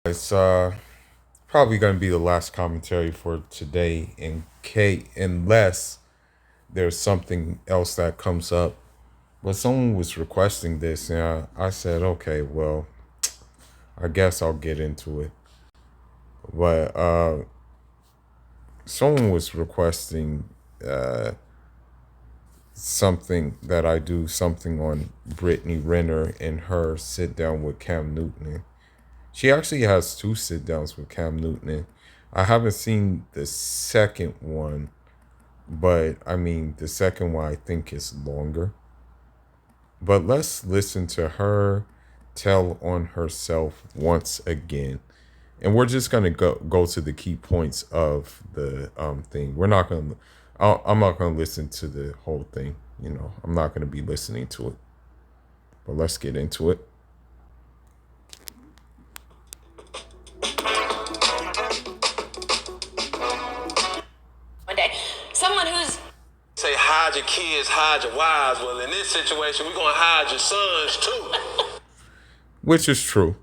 It's probably going to be the last commentary for today, in unless there's something else that comes up. But someone was requesting this, and I said, okay, well, I guess I'll get into it. But someone was requesting something that I do something on Brittany Renner and her sit down with Cam Newton. She actually has two sit downs with Cam Newton. I haven't seen the second one, but I mean, the second one I think is longer. But let's listen to her tell on herself once again. And we're just gonna go to the key points of the thing. We're not gonna. I'm not gonna listen to the whole thing. I'm not gonna be listening to it. But let's get into it. One day, someone who's say hide your kids, hide your wives. Well, in this situation, we're gonna hide your sons too. Which is true.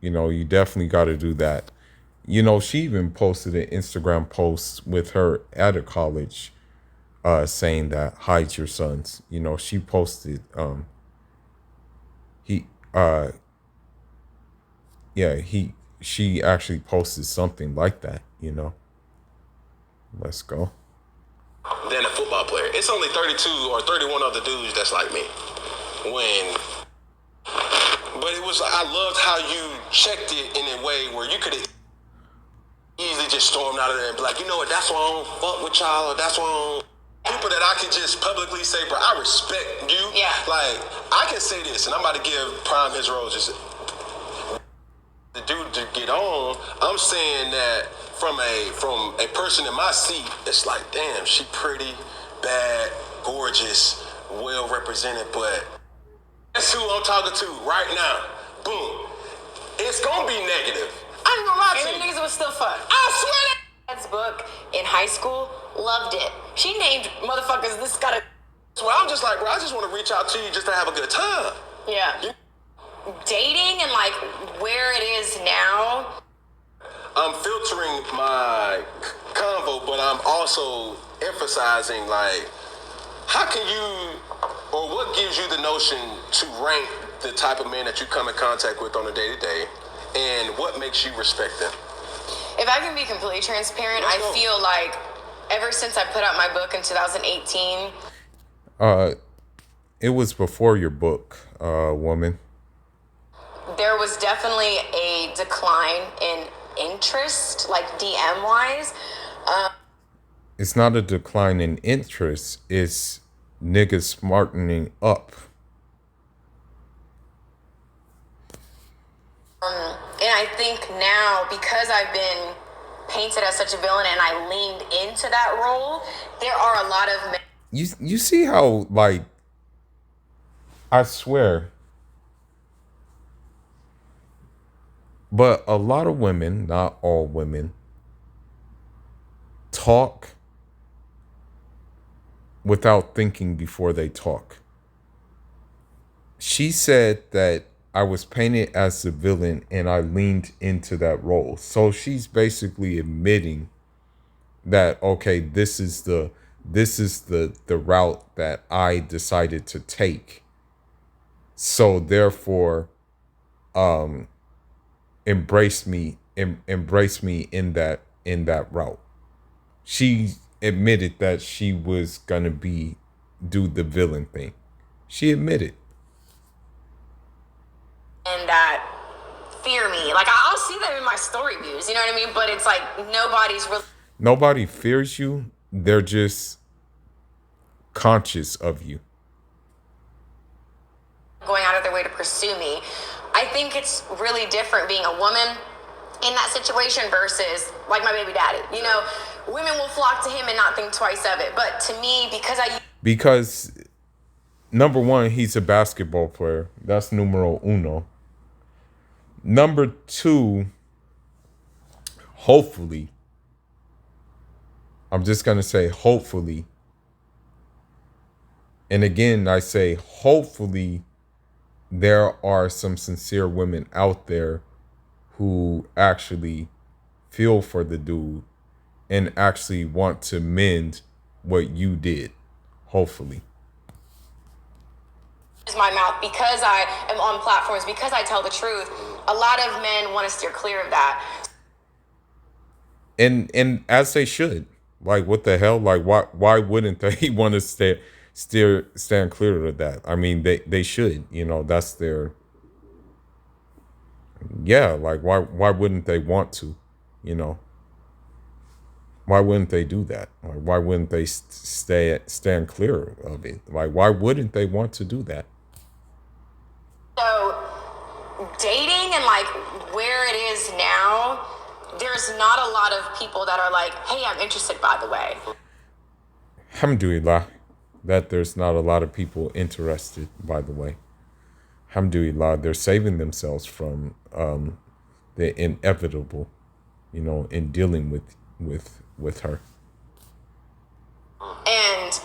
You definitely got to do that. She even posted an Instagram post with her at a college saying that hide your sons. She posted he yeah, she actually posted something like that. Let's go. Than a football player. It's only 32 or 31 other dudes that's like me. But it was, I loved how you checked it in a way where you could have easily just stormed out of there and be like, you know what, that's why I don't fuck with y'all, or that's why I don't. People that I can just publicly say, bro, I respect you. Yeah. Like, I can say this, and I'm about to give Prime his roses. The dude to get on, I'm saying that from a person in my seat, it's like, damn, she pretty, bad, gorgeous, well represented, but that's who I'm talking to right now. Boom. It's gonna be negative. I ain't gonna lie to you. Niggas was still fun. I swear that dad's book in high school, loved it. She named motherfuckers, this gotta. So I'm just like, bro, I just want to reach out to you just to have a good time. Yeah. Dating and like where it is now. I'm filtering my convo, but I'm also emphasizing like, how can you, or what gives you the notion to rank the type of man that you come in contact with on a day-to-day, and what makes you respect them? If I can be completely transparent, I feel like ever since I put out my book in 2018. It was before your book, woman. There was definitely a decline in interest, like DM wise. It's not a decline in interest. It's niggas smartening up. And I think now, because I've been painted as such a villain and I leaned into that role, there are a lot of men. You see how, like, I swear, but a lot of women, not all women, talk without thinking before they talk. She said that I was painted as the villain and I leaned into that role. So she's basically admitting that, okay, this is the route that I decided to take. So therefore, embrace me in that route. She admitted that she was gonna do the villain thing. She admitted. And that fear me. Like, I'll see them in my story views, you know what I mean? But it's like nobody's really. Nobody fears you. They're just conscious of you. Going out of their way to pursue me. I think it's really different being a woman in that situation versus like my baby daddy. Women will flock to him and not think twice of it. But to me, because number one, he's a basketball player. That's numero uno. Number two, hopefully, I'm just going to say hopefully. And again, I say hopefully there are some sincere women out there who actually feel for the dude and actually want to mend what you did, hopefully. My mouth because I am on platforms, because I tell the truth. A lot of men want to steer clear of that. And as they should. Like, what the hell? Like, why wouldn't they want to stand clear of that? I mean, they should, that's their, yeah, like why wouldn't they want to, why wouldn't they do that? Like, why wouldn't they stand clear of it? Like, why wouldn't they want to do that? So dating and like where it is now, there's not a lot of people that are like, hey, I'm interested, by the way. Alhamdulillah, that there's not a lot of people interested, by the way. Alhamdulillah, they're saving themselves from the inevitable, in dealing with her. And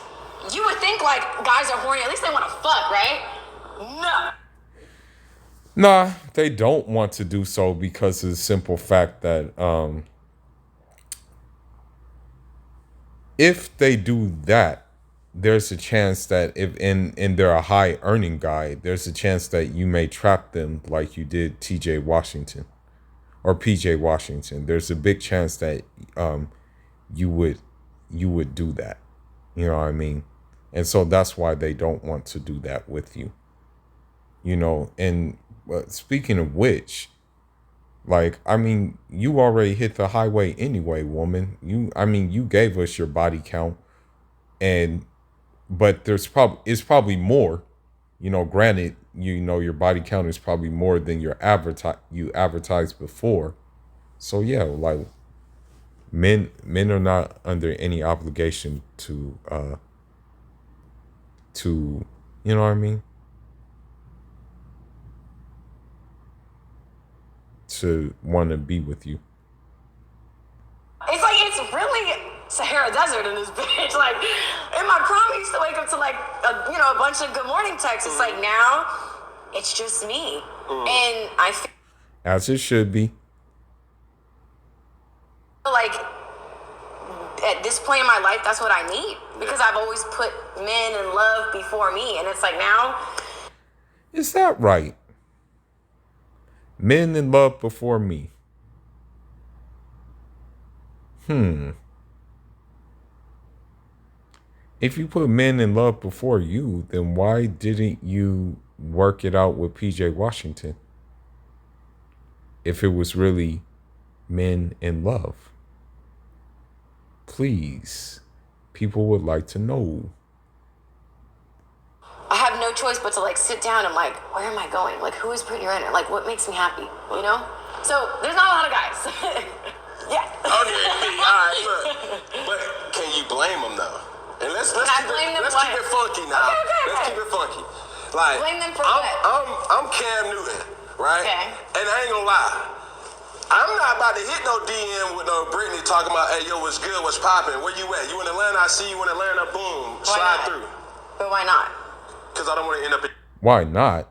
you would think like guys are horny, at least they want to fuck, right? No. Nah, they don't want to do so because of the simple fact that if they do that, there's a chance that if they're a high earning guy, there's a chance that you may trap them like you did TJ Washington or PJ Washington. There's a big chance that you would do that. You know what I mean? And so that's why they don't want to do that with you. And speaking of which, like, I mean, you already hit the highway anyway, woman. You gave us your body count, but it's probably more, granted, your body count is probably more than you advertised before. So yeah, like men are not under any obligation to you know what I mean? To want to be with you. It's like it's really Sahara Desert in this bitch. Like in my prom, I used to wake up to like a bunch of good morning texts. It's like now, it's just me, and I feel as it should be. like at this point in my life, that's what I need because I've always put men and love before me, and it's like now. Is that right? Men in love before me. If you put men in love before you, then why didn't you work it out with PJ Washington? If it was really men in love. Please, people would like to know. I have no choice but to like sit down and like, where am I going? Like, who is Brittany Renner? Like, what makes me happy? So there's not a lot of guys. Yeah. Okay, me. All right, look. But can you blame them though? And let's keep it funky now. Okay. Let's keep it funky. Like, blame them for what? I'm Cam Newton, right? Okay. And I ain't gonna lie. I'm not about to hit no DM with no Brittany talking about, hey, yo, what's good, what's popping, where you at? You in Atlanta? I see you in Atlanta. Boom, slide through. But why not? Because I don't want to end up. Why not?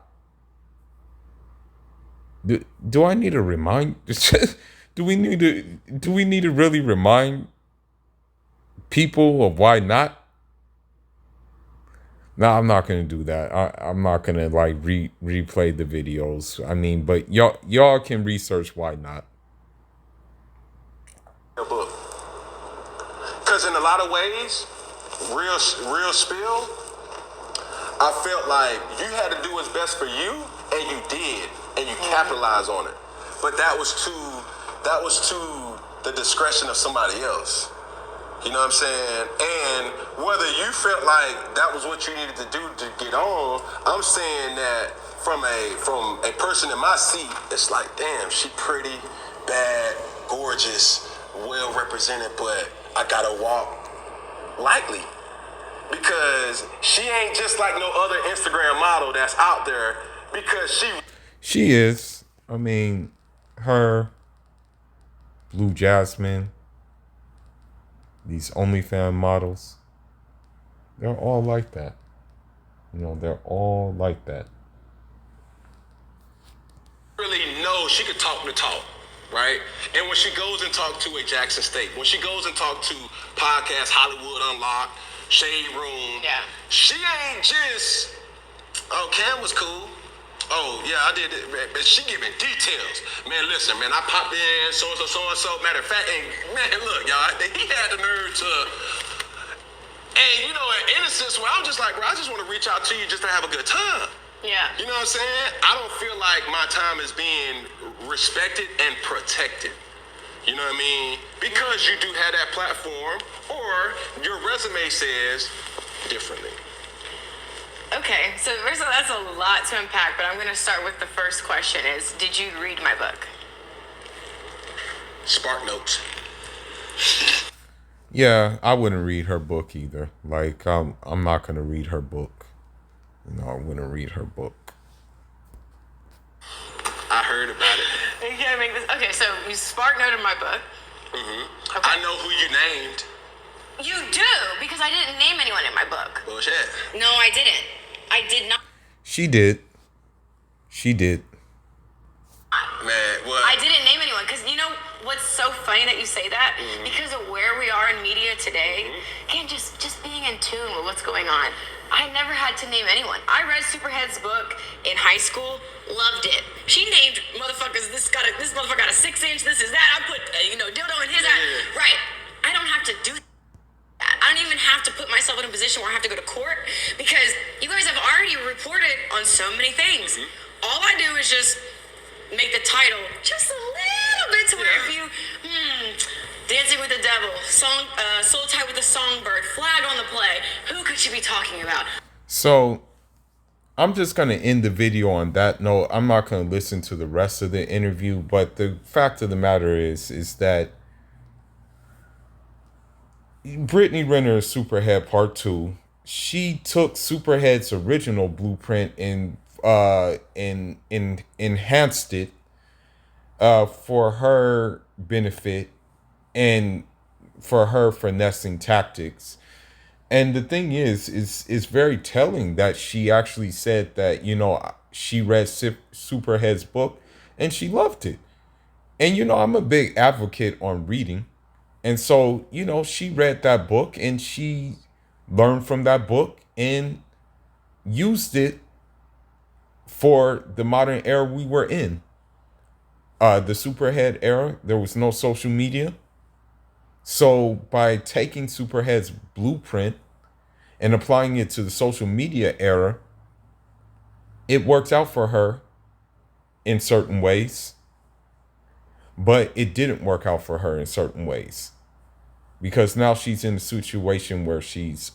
Do I need to remind? Do we need to really remind people of why not? No, I'm not gonna do that. I'm not gonna like replay the videos. I mean, but y'all can research why not. Because in a lot of ways, real spill, I felt like you had to do what's best for you, and you did, and you capitalized on it. But that was to the discretion of somebody else. You know what I'm saying? And whether you felt like that was what you needed to do to get on, I'm saying that from a person in my seat, it's like, damn, she pretty, bad, gorgeous, well represented, but I gotta walk lightly. Because she ain't just like no other Instagram model that's out there, because she is. I mean, her, Blue Jasmine, these OnlyFans models, they're all like that. They're all like that. Really know she could talk the talk. right? And when she goes and talks to a Jackson State, when she goes and talks to podcast Hollywood Unlocked, Shade Room, Yeah. she ain't just, oh, Cam was cool. Oh, yeah, I did it. But she giving details. Man, listen, man, I popped in, so-and-so. Matter of fact, and man, look, y'all, he had the nerve to, and you know, in innocence, where I'm just like, bro, I just want to reach out to you just to have a good time. Yeah. You know what I'm saying? I don't feel like my time is being respected and protected. You know what I mean? Because you do have that platform, or your resume says differently. Okay, so first of all, that's a lot to unpack, but I'm going to start with the first question is, did you read my book? Spark Notes. Yeah, I wouldn't read her book either. Like, I'm not gonna read her book. You know, I wouldn't read her book. I heard about it. You gotta make this. Okay, so you spark noted my book. Mm-hmm. Okay. I know who you named. You do, because I didn't name anyone in my book. Bullshit. No, I didn't. I did not. She did. She did. Man, what? I didn't name anyone, because you know what's so funny that you say that? Mm-hmm. Because of where we are in media today, again, just being in tune with what's going on. I never had to name anyone. I read Superhead's book in high school, loved it. She named motherfuckers, this motherfucker got a 6-inch, this is that. I put, dildo in his eye. Right. I don't have to do that. I don't even have to put myself in a position where I have to go to court, because you guys have already reported on so many things. All I do is just make the title just a little bit to where if you, Dancing with the Devil, Soul Tied with the Songbird, Flag on the Play, who could she be talking about? So, I'm just gonna end the video on that note. I'm not gonna listen to the rest of the interview, but the fact of the matter is that Brittany Renner is Superhead Part 2. She took Superhead's original blueprint and enhanced it for her benefit and for her finessing tactics. And the thing is very telling that she actually said that, she read Superhead's book and she loved it. And, I'm a big advocate on reading. And so, she read that book and she learned from that book and used it for the modern era we were in. The Superhead era, there was no social media. So by taking Superhead's blueprint and applying it to the social media era, it worked out for her in certain ways, but it didn't work out for her in certain ways, because now she's in a situation where she's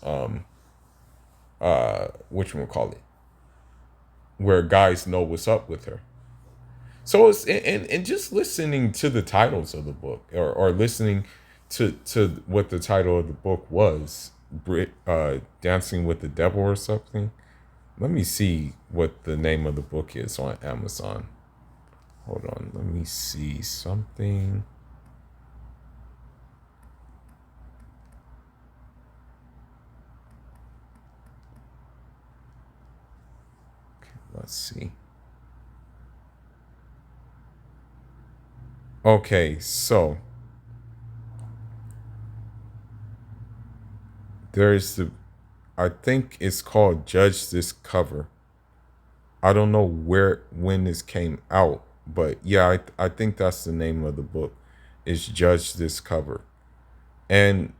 whatchamacallit, where guys know what's up with her. So it's and just listening to the titles of the book, or listening to what the title of the book was, Dancing with the Devil or something. Let me see what the name of the book is on Amazon. Hold on, let me see something. Okay, let's see. Okay, so there's I think it's called Judge This Cover. I don't know when this came out, but yeah, I think that's the name of the book, is Judge This Cover. And,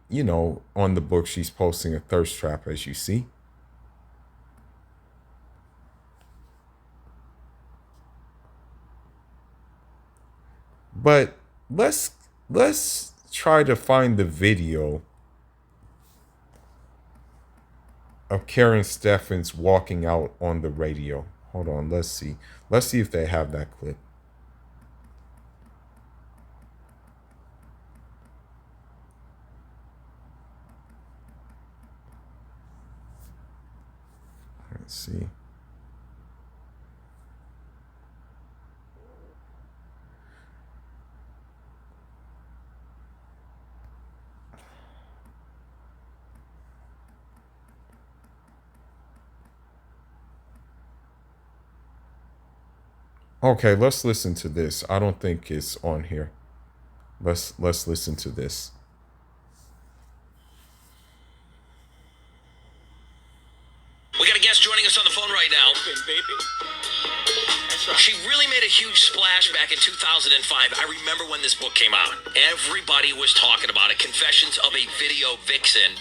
on the book, she's posting a thirst trap, as you see. But let's try to find the video of Karrine Stefanns walking out on the radio. Hold on, let's see. Let's see if they have that clip. Let's see. Okay, let's listen to this. I don't think it's on here. Let's listen to this. We got a guest joining us on the phone right now. She really made a huge splash back in 2005. I remember when this book came out. Everybody was talking about it. Confessions of a Video Vixen.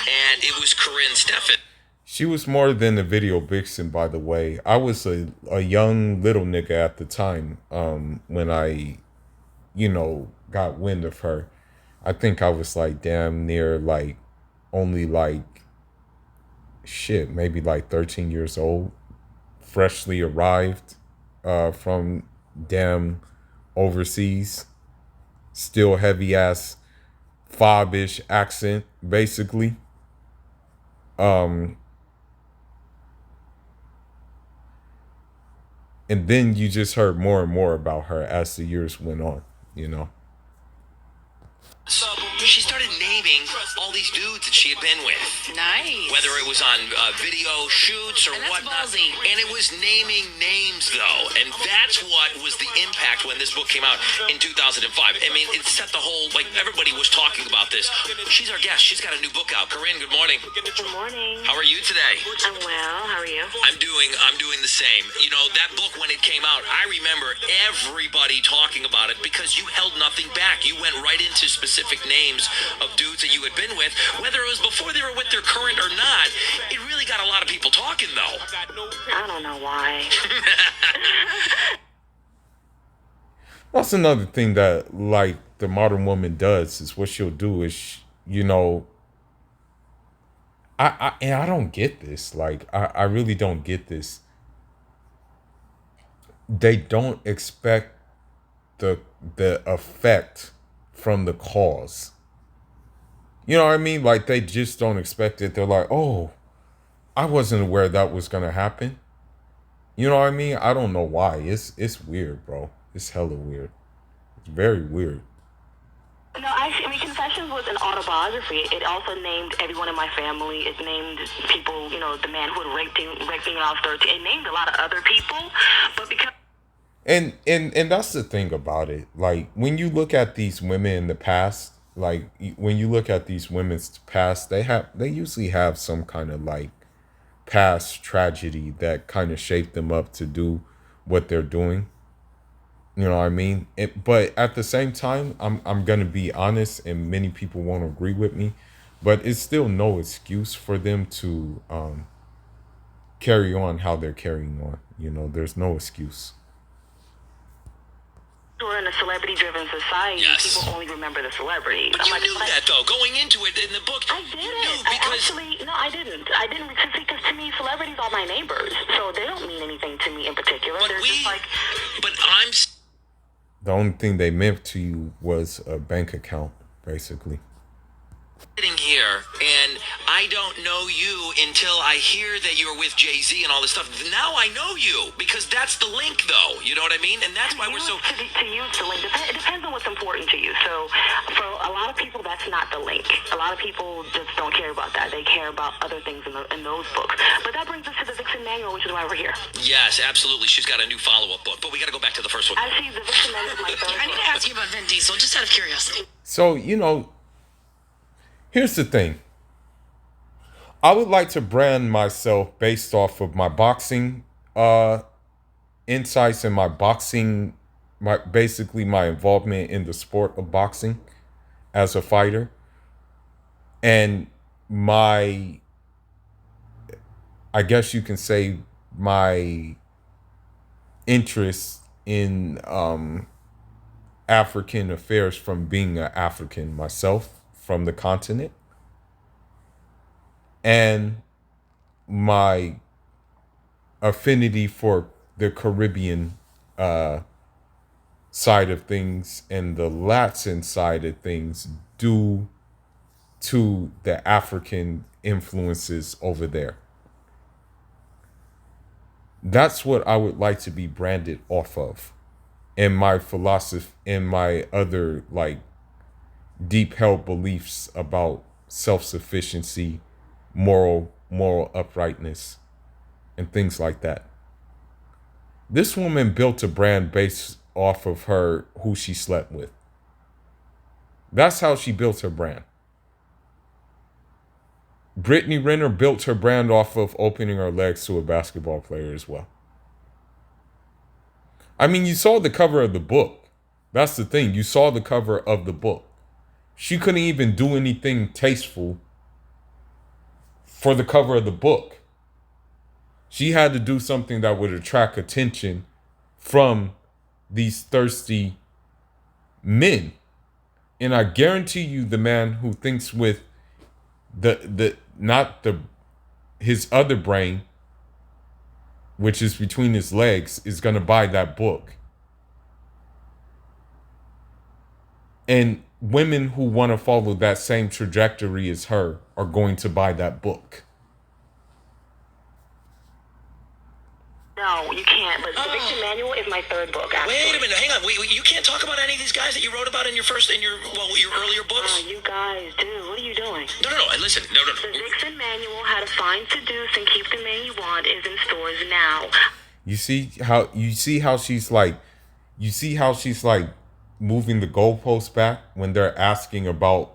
And it was Karrine Stefanns. She was more than a video vixen, by the way. I was a young little nigga at the time when I, got wind of her. I think I was like damn near like only like shit, maybe like 13 years old, freshly arrived from damn overseas, still heavy ass fobbish accent, basically. And then you just heard more and more about her as the years went on. She started naming all these dudes that she had been with. Nice. Whether it was on video shoots or And that's whatnot. ballsy. And it was naming names, though. And that's what was the impact when this book came out in 2005. I mean, it set the whole, like, everybody was talking about this. She's our guest. She's got a new book out. Karrine, good morning. Good morning. How are you today? I'm well. How are you? I'm doing the same. You know, that book, when it came out, I remember everybody talking about it because you held nothing back. You went right into specific names of dudes that you had been with, whether it was before they were with their current or not. It really got a lot of people talking, though. I don't know why. That's another thing that like the modern woman does is what she'll do is, I don't get this. Like, I really don't get this. They don't expect the effect from the cause. You know what I mean? Like, they just don't expect it. They're like, oh, I wasn't aware that was gonna happen. You know what I mean? I don't know why. It's weird, bro. It's hella weird. It's very weird. No, actually, I mean, Confessions was an autobiography. It also named everyone in my family. It named people, the man who had raped me when I was 13. It named a lot of other people, but because... And that's the thing about it. Like, when you look at these women in the past, like, when you look at these women's past, they usually have some kind of, like, past tragedy that kind of shaped them up to do what they're doing. You know what I mean? But at the same time, I'm gonna be honest, and many people won't agree with me, but it's still no excuse for them to carry on how they're carrying on. There's no excuse. We're in a celebrity-driven society. Yes. People only remember the celebrity. But you knew that, though, going into it in the book. I You didn't. knew because... I didn't. Because to me, celebrities are my neighbors, so they don't mean anything to me in particular. But They're just like... But I'm... The only thing they meant to you was a bank account, basically. Sitting here and I don't know you until I hear that you're with Jay-Z and all this stuff. Now I know you because that's the link, though. You know what I mean? And that's why we're so... To use the link, it depends on what's important to you. So for a lot of people, that's not the link. A lot of people just don't care about that. They care about other things in those books. But that brings us to the Vixen Manual, which is why we're here. Yes, absolutely. She's got a new follow-up book, but we got to go back to the first one. Actually, the Vixen Manual is my third I need to ask you about Vin Diesel, just out of curiosity. So, here's the thing. I would like to brand myself based off of my boxing insights and my involvement in the sport of boxing as a fighter. And I guess you can say my interest in African affairs from being an African myself from the continent, and my affinity for the Caribbean side of things and the Latin side of things due to the African influences over there. That's what I would like to be branded off of. And my philosophy and my other like deep held beliefs about self-sufficiency, moral uprightness, and things like that. This woman built a brand based off of who she slept with. That's how she built her brand. Brittany Renner built her brand off of opening her legs to a basketball player as well. I mean, you saw the cover of the book. That's the thing. You saw the cover of the book. She couldn't even do anything tasteful for the cover of the book. She had to do something that would attract attention from these thirsty men. And I guarantee you the man who thinks with his other brain, which is between his legs, is going to buy that book. And women who want to follow that same trajectory as her are going to buy that book. No, you can't. But the Victim Manual is my third book. Actually. Wait a minute, hang on. You can't talk about any of these guys that you wrote about in your earlier books. You guys do. What are you doing? No. Listen, no. The Vixen Manual, How to Find, Seduce, and Keep the Man You Want, is in stores now. You see how she's like moving the goalposts back when they're asking about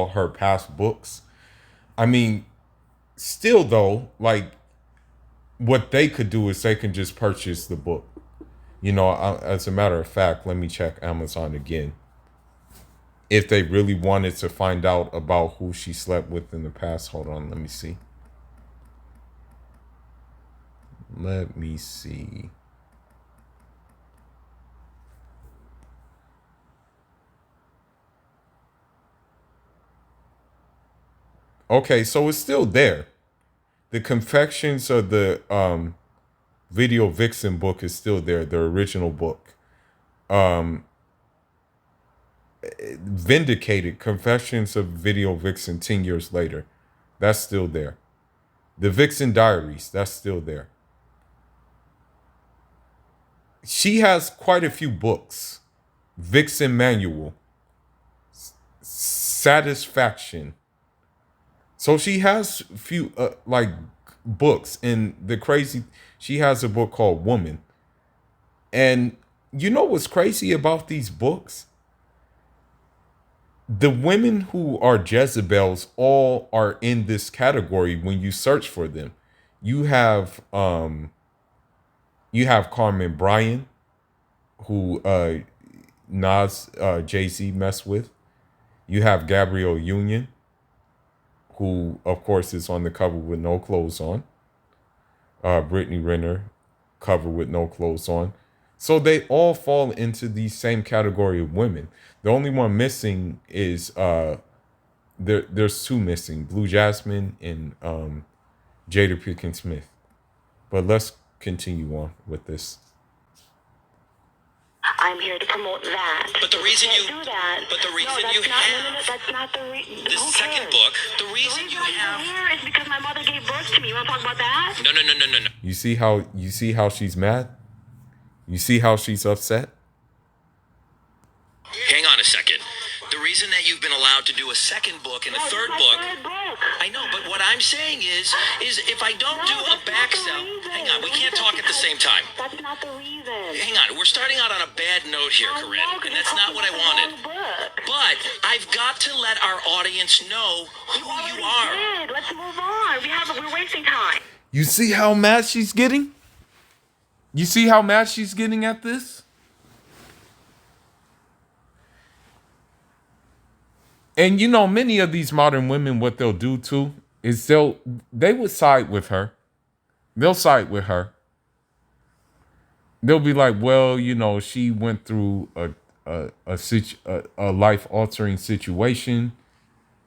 her past books. I mean, still though, like, what they could do is they can just purchase the book. You know, as a matter of fact, let me check Amazon again. If they really wanted to find out about who she slept with in the past, hold on, let me see. Let me see. Okay, so it's still there. The Confections of the Video Vixen book is still there, the original book. Vindicated, Confessions of Video Vixen 10 years later. That's still there. The Vixen Diaries, that's still there. She has quite a few books. Vixen Manual. Satisfaction. So she has a few books, and she has a book called Woman. And you know what's crazy about these books? The women who are Jezebels all are in this category when you search for them. You have Carmen Bryan, who Jay-Z messed with. You have Gabrielle Union, who, of course, is on the cover with no clothes on. Brittany Renner, cover with no clothes on. So they all fall into the same category of women. The only one missing is, there's two missing, Blue Jasmine and Jada Pinkett Smith. But let's continue on with this. I'm here to promote that. But the reason you do that. But the reason no, you have no, that's not the reason. the second book. The reason you have I'm here is because my mother gave birth to me. You want to talk about that? No. You see how she's mad? You see how she's upset? Hang on a second. The reason that you've been allowed to do a second book and a third book. I know, but what I'm saying is if I don't do a back sell. Hang on, we can't talk at the same time. That's not the reason. Hang on, we're starting out on a bad note here, Karrine, and that's not what I wanted. But I've got to let our audience know who you are. Let's move on. We're wasting time. You see how mad she's getting? You see how mad she's getting at this? And you know, many of these modern women, what they'll do too is they would side with her. They'll side with her. They'll be like, well, you know, she went through a life-altering situation,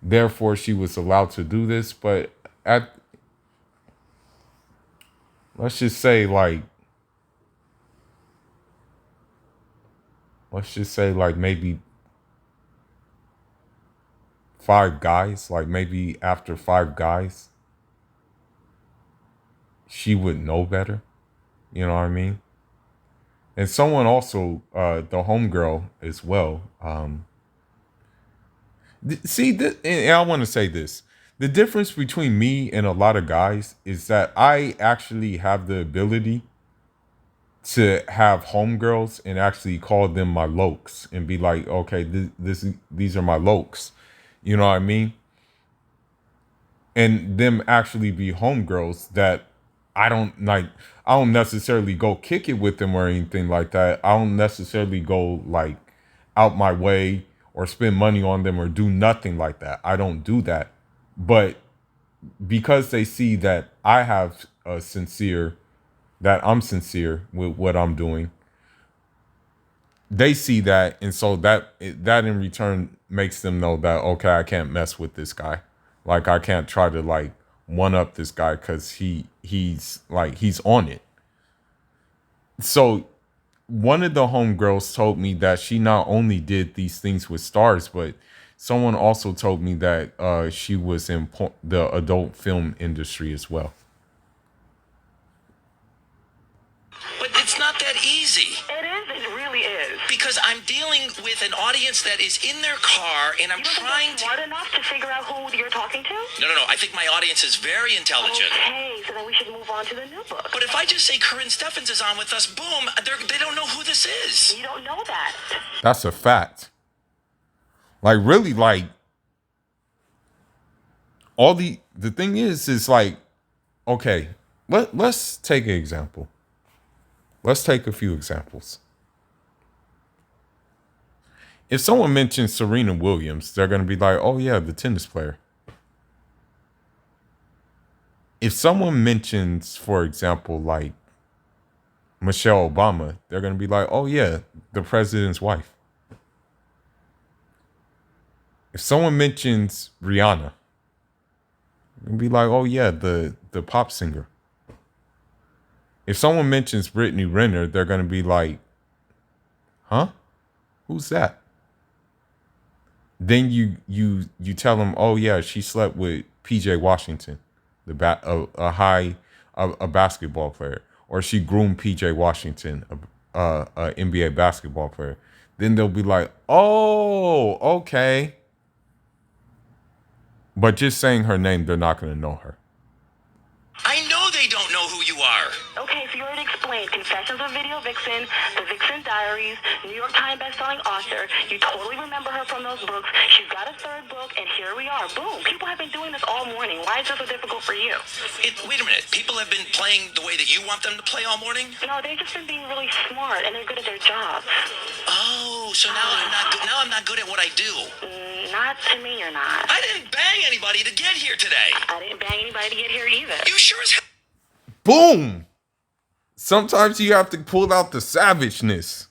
therefore she was allowed to do this. But let's just say maybe 5 guys, like maybe after 5 guys, she would know better. You know what I mean? And someone also, the homegirl as well. And I want to say this. The difference between me and a lot of guys is that I actually have the ability to have homegirls and actually call them my lokes and be like, okay, these are my lokes. You know what I mean? And them actually be homegirls that I don't like. I don't necessarily go kick it with them or anything like that. I don't necessarily go like out my way or spend money on them or do nothing like that. I don't do that. But because they see that that I'm sincere with what I'm doing, they see that, and so that in return makes them know that, okay, I can't mess with this guy. Like, I can't try to like one up this guy because he's on it. So one of the homegirls told me that she not only did these things with stars, but someone also told me that she was in the adult film industry as well. But it's not that easy. It is. It really is. Because I'm dealing with an audience that is in their car, and I'm You don't trying think to... they're smart enough to figure out who you're talking to? No. I think my audience is very intelligent. Okay, so then we should move on to the new book. But if I just say Karrine Stefanns is on with us, boom, they don't know who this is. You don't know that. That's a fact. Like, really, like, all the thing is like, okay, let's take an example. Let's take a few examples. If someone mentions Serena Williams, they're going to be like, oh yeah, the tennis player. If someone mentions, for example, like Michelle Obama, they're going to be like, oh yeah, the president's wife. If someone mentions Rihanna, they'll be like, oh yeah, the pop singer. If someone mentions Brittany Renner, they're going to be like, huh? Who's that? Then you tell them, oh yeah, she slept with PJ Washington, a basketball player, or she groomed PJ Washington, a NBA basketball player. Then they'll be like, oh, okay. But just saying her name, they're not going to know her. I know they don't know who you are. Okay, so you already explained Confessions of Video Vixen, The Vixen Diaries, New York Times bestselling author. You totally remember her from those books. She's got a third book, and here we are. Boom. People have been doing this all morning. Why is this so difficult for you? Wait a minute. People have been playing the way that you want them to play all morning? No, they've just been being really smart, and they're good at their jobs. Oh, so now I'm not good. Now I'm not good at what I do. Not to me, you're not. I didn't bang anybody to get here today. I didn't bang anybody to get here either. You sure as hell. Boom! Sometimes you have to pull out the savageness.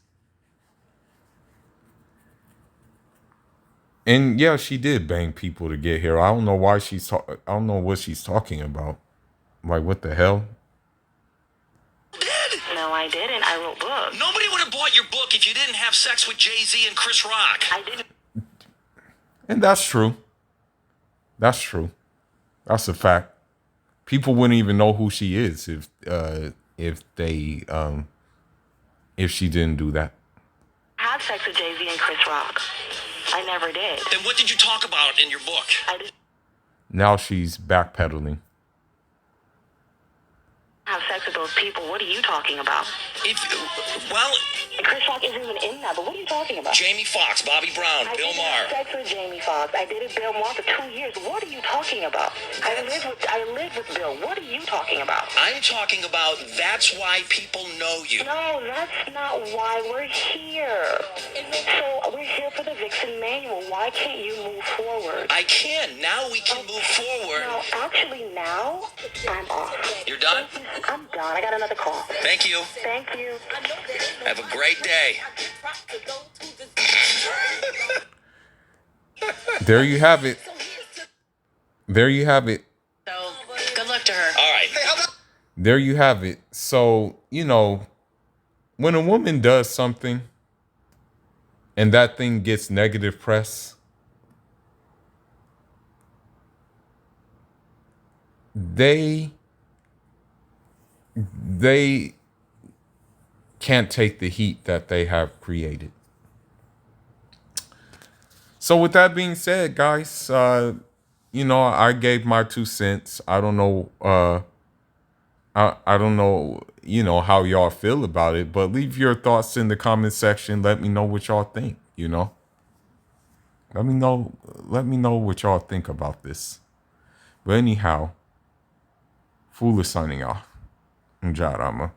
And yeah, she did bang people to get here. I don't know why I don't know what she's talking about. Like, what the hell? Did? No, I didn't. I wrote books. Nobody would have bought your book if you didn't have sex with Jay-Z and Chris Rock. I didn't. And that's true. That's true. That's a fact. People wouldn't even know who she is if she didn't do that. Have sex with Jay-Z and Chris Rock. I never did. Then what did you talk about in your book? I didn't Now she's backpedaling. have sex with those people. What are you talking about? Well, Chris Rock isn't even in that, but what are you talking about? Jamie Foxx, Bobby Brown, I Bill didn't have Maher. sex with Jamie Foxx. I dated Bill Maher for 2 years. What are you talking about? I lived with Bill. What are you talking about? I'm talking about that's why people know you. No, that's not why we're here. So we're here for the Vixen Manual. Why can't you move forward? I can. Now we can move forward. No, actually now, I'm off. You're done? I'm done. I got another call. Thank you. Thank you. Have a great day. There you have it. There you have it. So, good luck to her. All right. There you have it. So, when a woman does something and that thing gets negative press, they can't take the heat that they have created. So with that being said, guys, I gave my 2 cents. I don't know I don't know, how y'all feel about it, but leave your thoughts in the comment section. Let me know what y'all think, Let me know what y'all think about this. But anyhow, Fool is signing off. Njarama.